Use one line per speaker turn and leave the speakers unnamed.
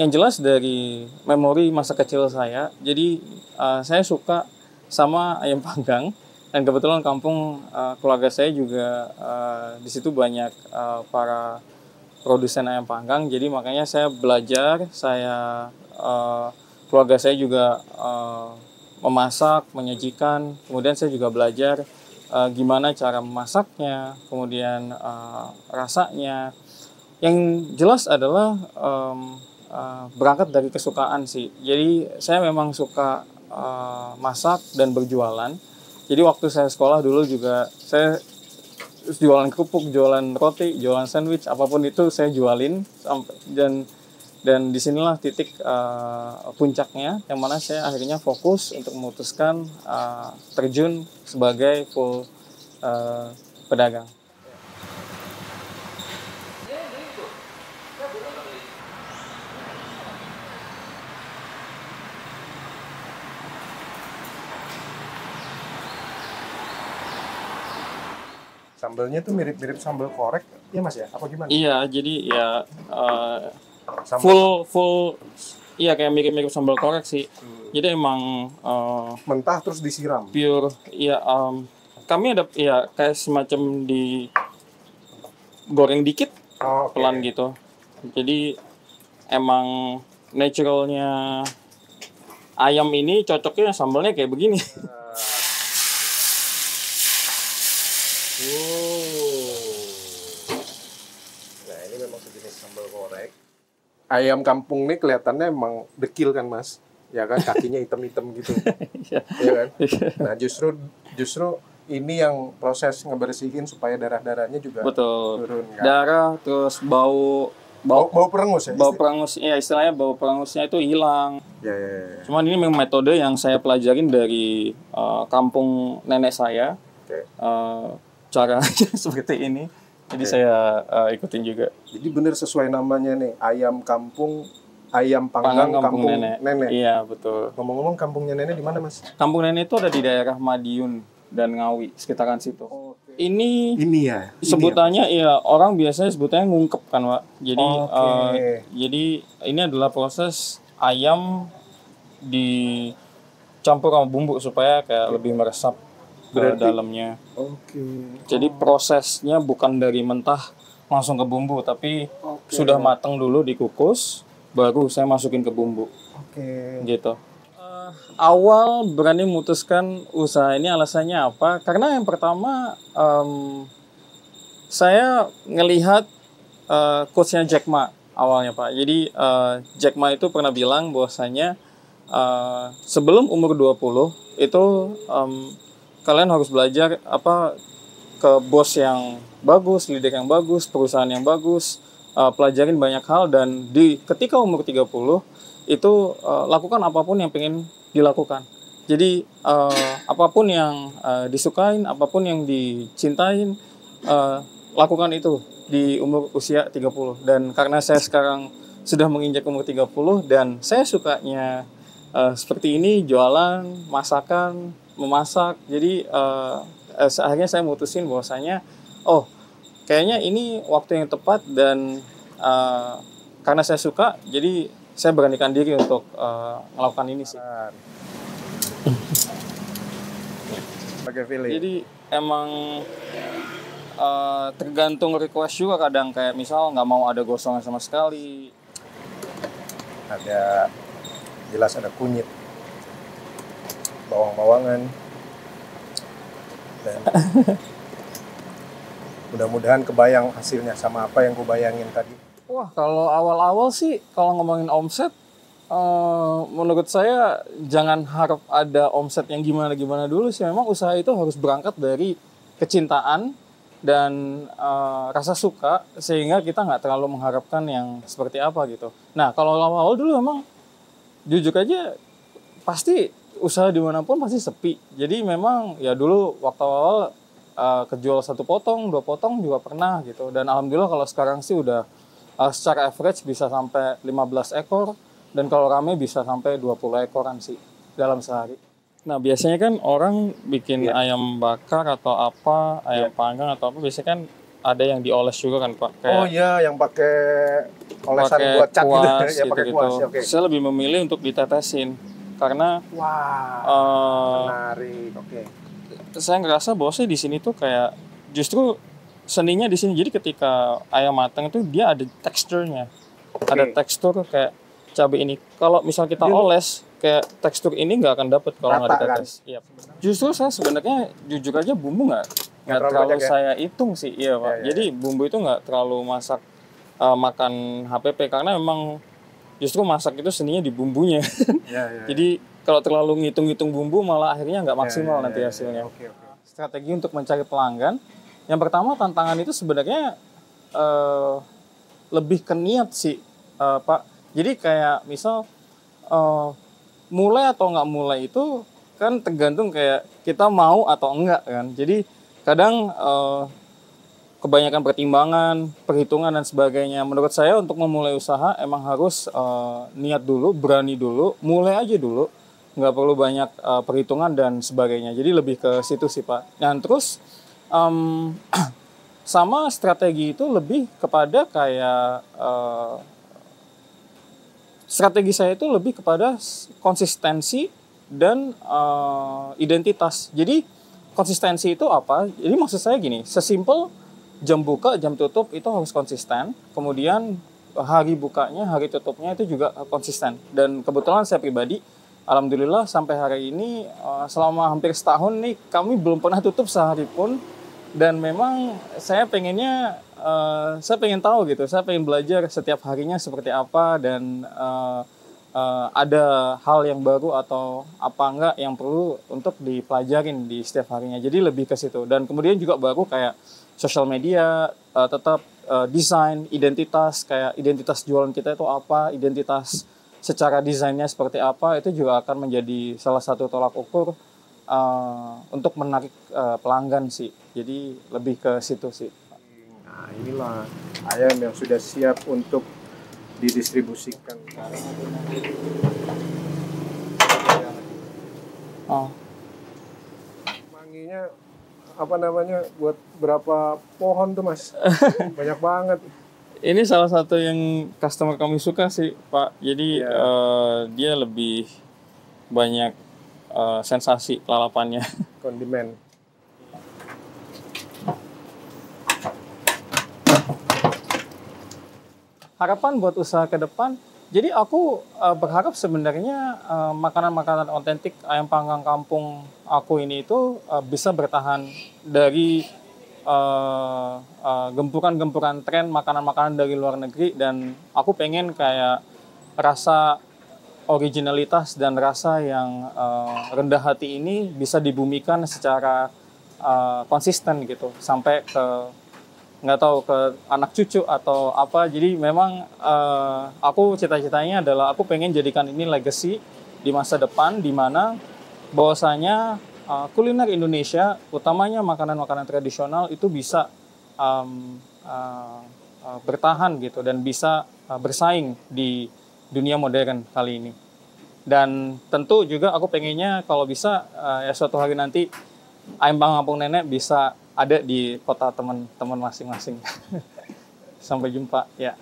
yang jelas dari memori masa kecil saya. Jadi saya suka sama ayam panggang, dan kebetulan kampung keluarga saya juga di situ banyak para produsen ayam panggang. Jadi makanya saya belajar, keluarga saya juga memasak, menyajikan. Kemudian saya juga belajar gimana cara memasaknya, kemudian rasanya. Yang jelas adalah berangkat dari kesukaan sih. Jadi saya memang suka masak dan berjualan. Jadi waktu saya sekolah dulu juga saya jualan kerupuk, jualan roti, jualan sandwich, apapun itu saya jualin. Dan disinilah titik puncaknya, yang mana saya akhirnya fokus untuk memutuskan terjun sebagai full pedagang.
Sambelnya tuh mirip-mirip sambal korek, ya Mas ya? Apa gimana?
Iya, jadi ya
Sambal
full, iya kayak mirip-mirip sambal korek sih. Jadi emang
mentah terus disiram.
pure, ya kami ada ya kayak semacam di goreng dikit,
Oh, oke.
pelan gitu. Jadi emang naturalnya ayam ini cocoknya sambalnya kayak begini.
Nah, ini memang sejenis sambal korek. Ayam kampung nih kelihatannya emang dekil kan, Mas? Ya kan, kakinya hitam-hitam gitu. Ya kan? Nah, justru ini yang proses ngebersihin supaya darah-darahnya juga
Betul.
turun kan.
Darah, terus bau
Bau perengus ya?
bau perangus, ya istilahnya bau perangusnya itu hilang.
Ya.
Cuman ini memang metode yang saya pelajarin dari kampung nenek saya.
Oke.
Caranya seperti ini. Jadi saya ikutin juga.
Jadi bener sesuai namanya nih, ayam panggang kampung nenek.
Iya, betul.
Ngomong-ngomong kampungnya nenek di mana, Mas?
Kampung nenek itu ada di daerah Madiun dan Ngawi, sekitaran situ.
Oke.
Ini
ya.
sebutannya ya orang biasanya sebutannya ngungkep kan, Pak. Jadi
Oke.
jadi ini adalah proses ayam dicampur sama bumbu supaya kayak lebih meresap ke dalamnya.
Oke.
Jadi prosesnya bukan dari mentah langsung ke bumbu, tapi sudah matang dulu dikukus, baru saya masukin ke bumbu.
Oke.
Gitu. Awal berani memutuskan usaha ini alasannya apa? Karena yang pertama saya ngelihat coachnya Jack Ma awalnya, Pak. Jadi Jack Ma itu pernah bilang bahwasanya sebelum umur 20 itu kalian harus belajar ke bos yang bagus, leader yang bagus, perusahaan yang bagus, pelajarin banyak hal, dan ketika umur 30 itu lakukan apapun yang pengen dilakukan. Jadi apapun yang disukain, apapun yang dicintain, lakukan itu di umur usia 30. Dan karena saya sekarang sudah menginjak umur 30 dan saya sukanya seperti ini, jualan, masakan, memasak. Jadi akhirnya saya mutusin bahwasanya kayaknya ini waktu yang tepat, dan karena saya suka, jadi saya beranikan diri untuk melakukan ini sih.
Pakai pilih.
Jadi emang tergantung request juga, kadang kayak misal nggak mau ada gosongan sama sekali.
Jelas ada kunyit, bawang-bawangan, dan mudah-mudahan kebayang hasilnya sama apa yang gue bayangin tadi.
Wah, kalau awal-awal sih, kalau ngomongin omset, menurut saya jangan harap ada omset yang gimana-gimana dulu sih. Memang usaha itu harus berangkat dari kecintaan dan rasa suka, sehingga kita nggak terlalu mengharapkan yang seperti apa gitu. Nah, kalau awal-awal dulu memang jujur aja pasti usaha dimanapun pasti sepi. Jadi memang ya dulu waktu awal kejual 1 potong, 2 potong juga pernah gitu. Dan alhamdulillah kalau sekarang sih udah secara average bisa sampai 15 ekor, dan kalau rame bisa sampai 20 ekoran sih dalam sehari. Nah, biasanya kan orang bikin ayam bakar atau apa, ayam panggang atau apa, biasanya kan ada yang dioles juga kan Pak. Kayak
oh iya, yang pakai olesan buat cat gitu, ya pakai kuas. Oke.
Saya lebih memilih untuk ditetesin karena
wah, menarik. Oke.
Saya ngerasa bahwa di sini tuh kayak justru seninya di sini. Jadi ketika ayam matang itu dia ada teksturnya. Ada tekstur kayak cabai ini. Kalau misal kita oles, kayak tekstur ini nggak akan dapet kalau nggak ditetes. Kan? Iya. Justru saya sebenarnya jujur aja bumbu nggak terlalu saya hitung sih, iya Pak. Ya. Jadi bumbu itu nggak terlalu makan HPP karena memang justru masak itu seninya di bumbunya. Jadi kalau terlalu ngitung-ngitung bumbu malah akhirnya nggak maksimal nanti hasilnya. Strategi untuk mencari pelanggan. Yang pertama tantangan itu sebenarnya lebih ke niat sih, Pak. Jadi kayak misal mulai atau nggak mulai itu kan tergantung kayak kita mau atau enggak kan. Jadi kadang kebanyakan pertimbangan, perhitungan dan sebagainya. Menurut saya untuk memulai usaha emang harus niat dulu, berani dulu, mulai aja dulu. Nggak perlu banyak perhitungan dan sebagainya. Jadi lebih ke situ sih Pak. Dan terus sama strategi itu lebih kepada kayak strategi saya itu lebih kepada konsistensi dan identitas. Jadi konsistensi itu apa? Jadi maksud saya gini, sesimpel jam buka, jam tutup itu harus konsisten. Kemudian hari bukanya, hari tutupnya itu juga konsisten. Dan kebetulan saya pribadi, alhamdulillah sampai hari ini selama hampir setahun nih kami belum pernah tutup sehari pun. Dan memang saya pengennya, saya pengen tahu gitu, saya pengen belajar setiap harinya seperti apa dan ada hal yang baru atau apa enggak yang perlu untuk dipelajarin di setiap harinya. Jadi lebih ke situ. Dan kemudian juga baru kayak sosial media, tetap desain, identitas, kayak identitas jualan kita itu apa, identitas secara desainnya seperti apa, itu juga akan menjadi salah satu tolak ukur untuk menarik pelanggan sih. Jadi lebih ke situ sih.
Nah inilah ayam yang sudah siap untuk didistribusikan. Manginya apa namanya buat berapa pohon tuh Mas? Banyak banget.
Ini salah satu yang customer kami suka sih Pak. Jadi dia lebih banyak sensasi lalapannya.
Kondimen.
Harapan buat usaha ke depan, jadi aku berharap sebenarnya makanan-makanan otentik ayam panggang kampung aku ini itu bisa bertahan dari gempuran-gempuran tren makanan-makanan dari luar negeri. Dan aku pengen kayak rasa originalitas dan rasa yang rendah hati ini bisa dibumikan secara konsisten gitu sampai ke nggak tahu ke anak cucu atau apa. Jadi memang aku cita-citanya adalah aku pengen jadikan ini legacy di masa depan, di mana bahwasanya kuliner Indonesia, utamanya makanan-makanan tradisional itu bisa bertahan gitu dan bisa bersaing di dunia modern kali ini. Dan tentu juga aku pengennya kalau bisa ya suatu hari nanti ayam panggang kampung nenek bisa ada di kota teman-teman masing-masing. Sampai jumpa ya.